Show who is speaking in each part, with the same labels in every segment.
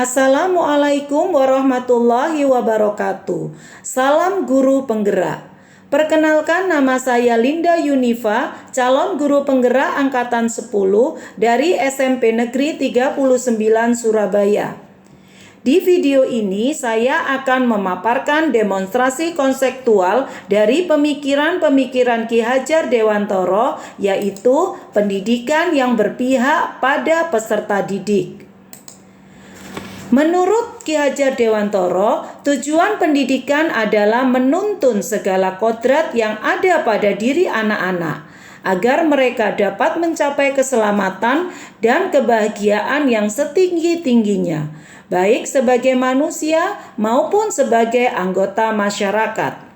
Speaker 1: Assalamualaikum warahmatullahi wabarakatuh. Salam guru penggerak. Perkenalkan, nama saya Linda Yunifa, calon guru penggerak angkatan 10 dari SMP Negeri 39 Surabaya. Di video ini saya akan memaparkan demonstrasi konseptual dari pemikiran-pemikiran Ki Hajar Dewantara, yaitu pendidikan yang berpihak pada peserta didik. Menurut Ki Hajar Dewantara, tujuan pendidikan adalah menuntun segala kodrat yang ada pada diri anak-anak agar mereka dapat mencapai keselamatan dan kebahagiaan yang setinggi-tingginya, baik sebagai manusia maupun sebagai anggota masyarakat.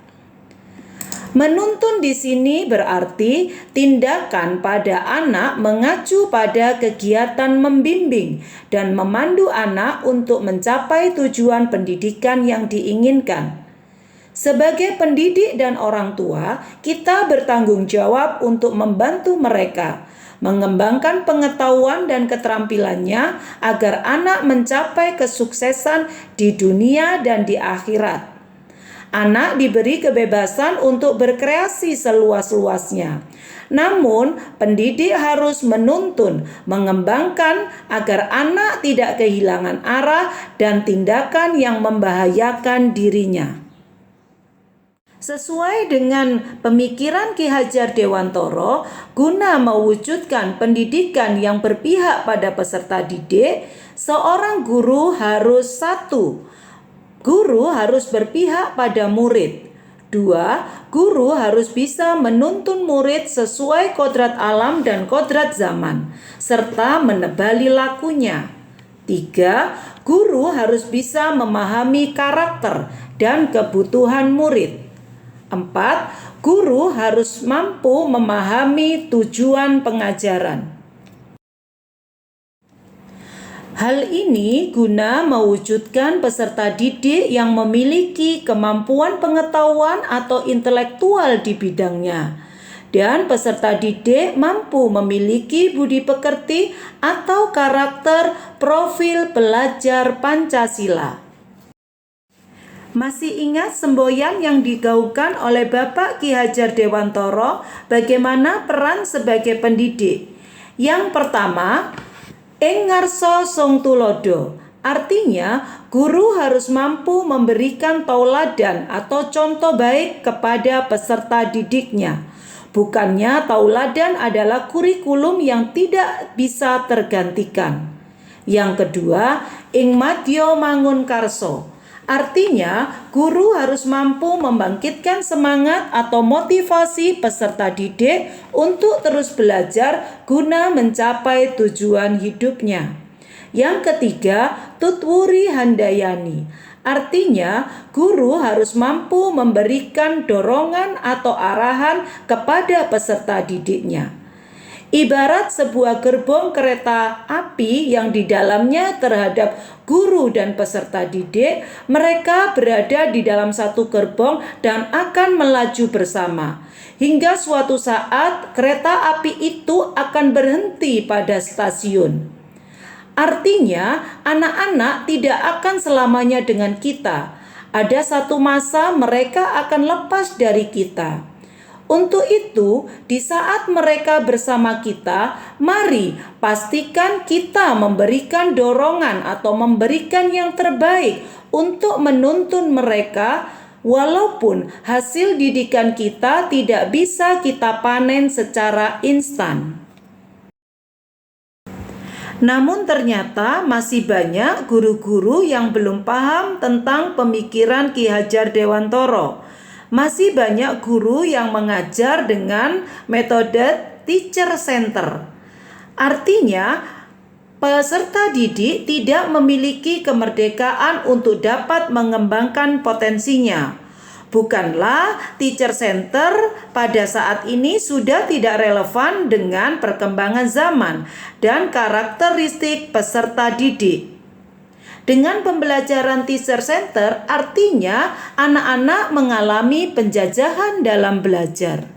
Speaker 1: Menuntun di sini berarti tindakan pada anak mengacu pada kegiatan membimbing dan memandu anak untuk mencapai tujuan pendidikan yang diinginkan. Sebagai pendidik dan orang tua, kita bertanggung jawab untuk membantu mereka mengembangkan pengetahuan dan keterampilannya agar anak mencapai kesuksesan di dunia dan di akhirat. Anak diberi kebebasan untuk berkreasi seluas-luasnya. Namun, pendidik harus menuntun, mengembangkan agar anak tidak kehilangan arah dan tindakan yang membahayakan dirinya. Sesuai dengan pemikiran Ki Hajar Dewantara, guna mewujudkan pendidikan yang berpihak pada peserta didik, seorang guru harus 1. Guru harus berpihak pada murid. 2. Guru harus bisa menuntun murid sesuai kodrat alam dan kodrat zaman, serta menebali lakunya. 3. Guru harus bisa memahami karakter dan kebutuhan murid. 4. Guru harus mampu memahami tujuan pengajaran. Hal ini guna mewujudkan peserta didik yang memiliki kemampuan pengetahuan atau intelektual di bidangnya, dan peserta didik mampu memiliki budi pekerti atau karakter profil pelajar Pancasila. Masih ingat semboyan yang digaungkan oleh Bapak Ki Hajar Dewantara bagaimana peran sebagai pendidik? Yang pertama, ing ngarsa sung tulodo, artinya guru harus mampu memberikan tauladan atau contoh baik kepada peserta didiknya. Bukannya tauladan adalah kurikulum yang tidak bisa tergantikan. Yang kedua, ing madya mangun karso, artinya guru harus mampu membangkitkan semangat atau motivasi peserta didik untuk terus belajar guna mencapai tujuan hidupnya. Yang ketiga, tutwuri handayani, artinya guru harus mampu memberikan dorongan atau arahan kepada peserta didiknya. Ibarat sebuah gerbong kereta api yang di dalamnya terhadap guru dan peserta didik, mereka berada di dalam satu gerbong dan akan melaju bersama. Hingga suatu saat kereta api itu akan berhenti pada stasiun. Artinya, anak-anak tidak akan selamanya dengan kita. Ada satu masa mereka akan lepas dari kita. Untuk itu, di saat mereka bersama kita, mari pastikan kita memberikan dorongan atau memberikan yang terbaik untuk menuntun mereka, walaupun hasil didikan kita tidak bisa kita panen secara instan. Namun ternyata masih banyak guru-guru yang belum paham tentang pemikiran Ki Hajar Dewantara. Masih banyak guru yang mengajar dengan metode teacher center. Artinya, peserta didik tidak memiliki kemerdekaan untuk dapat mengembangkan potensinya. Bukanlah teacher center pada saat ini sudah tidak relevan dengan perkembangan zaman dan karakteristik peserta didik. Dengan pembelajaran teacher center, artinya anak-anak mengalami penjajahan dalam belajar.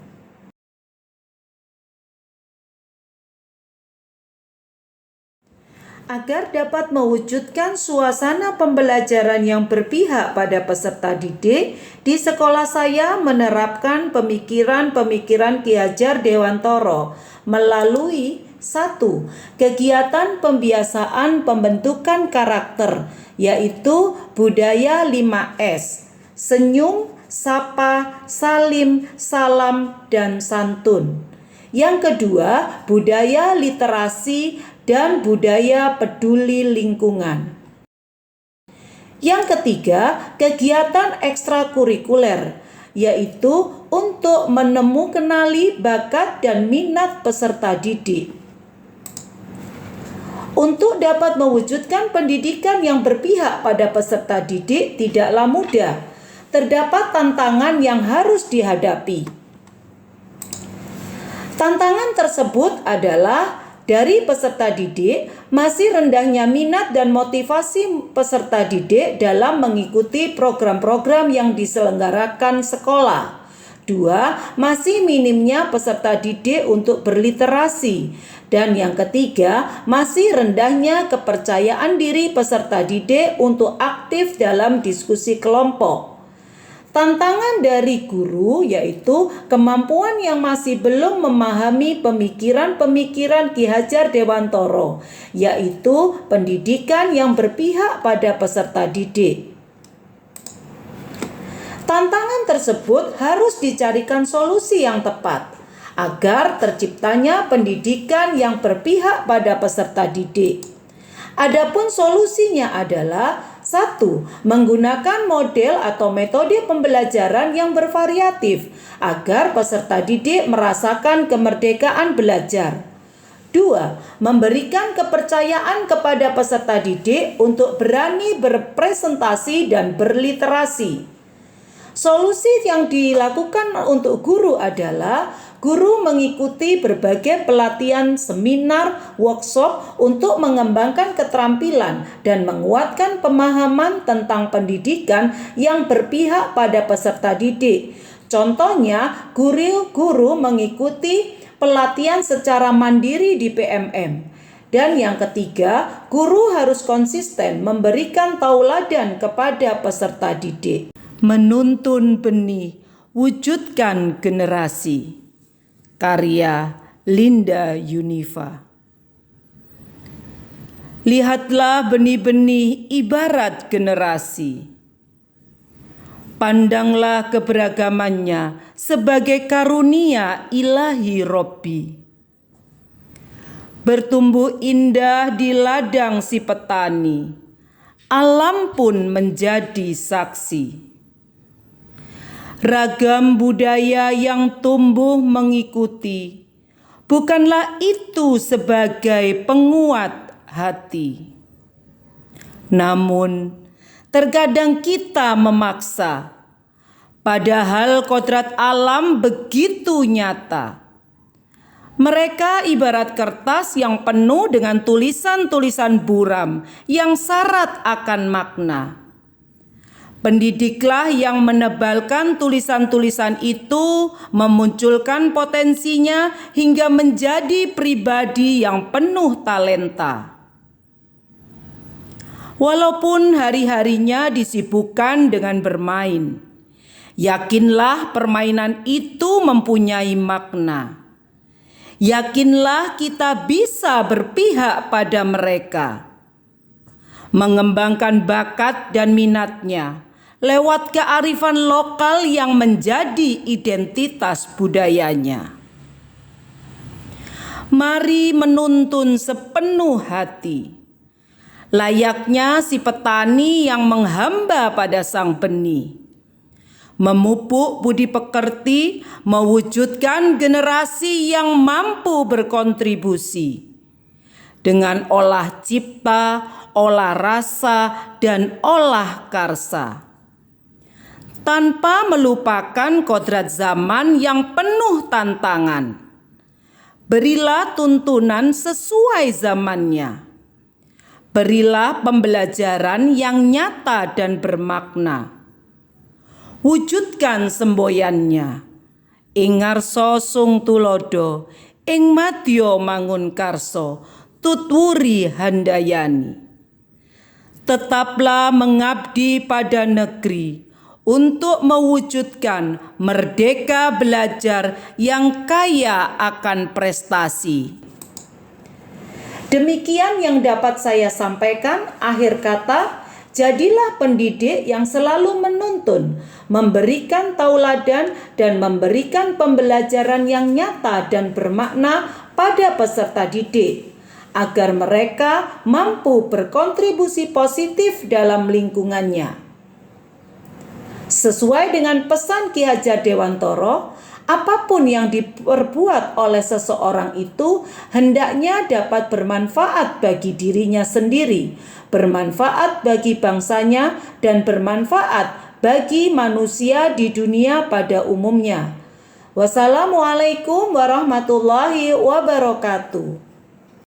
Speaker 1: Agar dapat mewujudkan suasana pembelajaran yang berpihak pada peserta didik, di sekolah saya menerapkan pemikiran-pemikiran Ki Hajar Dewantara melalui 1. Kegiatan pembiasaan pembentukan karakter, yaitu budaya 5S, senyum, sapa, salim, salam, dan santun. Yang kedua, budaya literasi dan budaya peduli lingkungan. Yang ketiga, kegiatan ekstrakurikuler, yaitu untuk kenali bakat dan minat peserta didik. Untuk dapat mewujudkan pendidikan yang berpihak pada peserta didik tidaklah mudah. Terdapat tantangan yang harus dihadapi. Tantangan tersebut adalah dari peserta didik, masih rendahnya minat dan motivasi peserta didik dalam mengikuti program-program yang diselenggarakan sekolah. 2. Masih minimnya peserta didik untuk berliterasi. Dan yang ketiga, masih rendahnya kepercayaan diri peserta didik untuk aktif dalam diskusi kelompok. Tantangan dari guru yaitu kemampuan yang masih belum memahami pemikiran-pemikiran Ki Hajar Dewantara, yaitu pendidikan yang berpihak pada peserta didik. Tantangan tersebut harus dicarikan solusi yang tepat agar terciptanya pendidikan yang berpihak pada peserta didik. Adapun solusinya adalah 1. Menggunakan model atau metode pembelajaran yang bervariatif agar peserta didik merasakan kemerdekaan belajar. 2. Memberikan kepercayaan kepada peserta didik untuk berani berpresentasi dan berliterasi. Solusi yang dilakukan untuk guru adalah guru mengikuti berbagai pelatihan, seminar, workshop untuk mengembangkan keterampilan dan menguatkan pemahaman tentang pendidikan yang berpihak pada peserta didik. Contohnya, guru mengikuti pelatihan secara mandiri di PMM. Dan yang ketiga, guru harus konsisten memberikan tauladan kepada peserta didik. Menuntun benih, wujudkan generasi. Karya Linda Yunifa. Lihatlah benih-benih ibarat generasi. Pandanglah keberagamannya sebagai karunia ilahi Robbi. Bertumbuh indah di ladang si petani, alam pun menjadi saksi. Ragam budaya yang tumbuh mengikuti, bukanlah itu sebagai penguat hati. Namun, terkadang kita memaksa, padahal kodrat alam begitu nyata. Mereka ibarat kertas yang penuh dengan tulisan-tulisan buram yang syarat akan makna. Pendidiklah yang menebalkan tulisan-tulisan itu, memunculkan potensinya hingga menjadi pribadi yang penuh talenta. Walaupun hari-harinya disibukkan dengan bermain, yakinlah permainan itu mempunyai makna. Yakinlah kita bisa berpihak pada mereka, mengembangkan bakat dan minatnya lewat kearifan lokal yang menjadi identitas budayanya. Mari menuntun sepenuh hati, layaknya si petani yang menghamba pada sang benih, memupuk budi pekerti, mewujudkan generasi yang mampu berkontribusi dengan olah cipta, olah rasa, dan olah karsa, tanpa melupakan kodrat zaman yang penuh tantangan. Berilah tuntunan sesuai zamannya. Berilah pembelajaran yang nyata dan bermakna. Wujudkan semboyannya. Ing ngarsa sung tulodo, ing madya mangun karso, Tutwuri Handayani. Tetaplah mengabdi pada negeri untuk mewujudkan merdeka belajar yang kaya akan prestasi. Demikian yang dapat saya sampaikan. Akhir kata, jadilah pendidik yang selalu menuntun, memberikan tauladan, dan memberikan pembelajaran yang nyata dan bermakna pada peserta didik, agar mereka mampu berkontribusi positif dalam lingkungannya. Sesuai dengan pesan Ki Hajar Dewantoro, apapun yang diperbuat oleh seseorang itu hendaknya dapat bermanfaat bagi dirinya sendiri, bermanfaat bagi bangsanya, dan bermanfaat bagi manusia di dunia pada umumnya. Wassalamualaikum warahmatullahi wabarakatuh.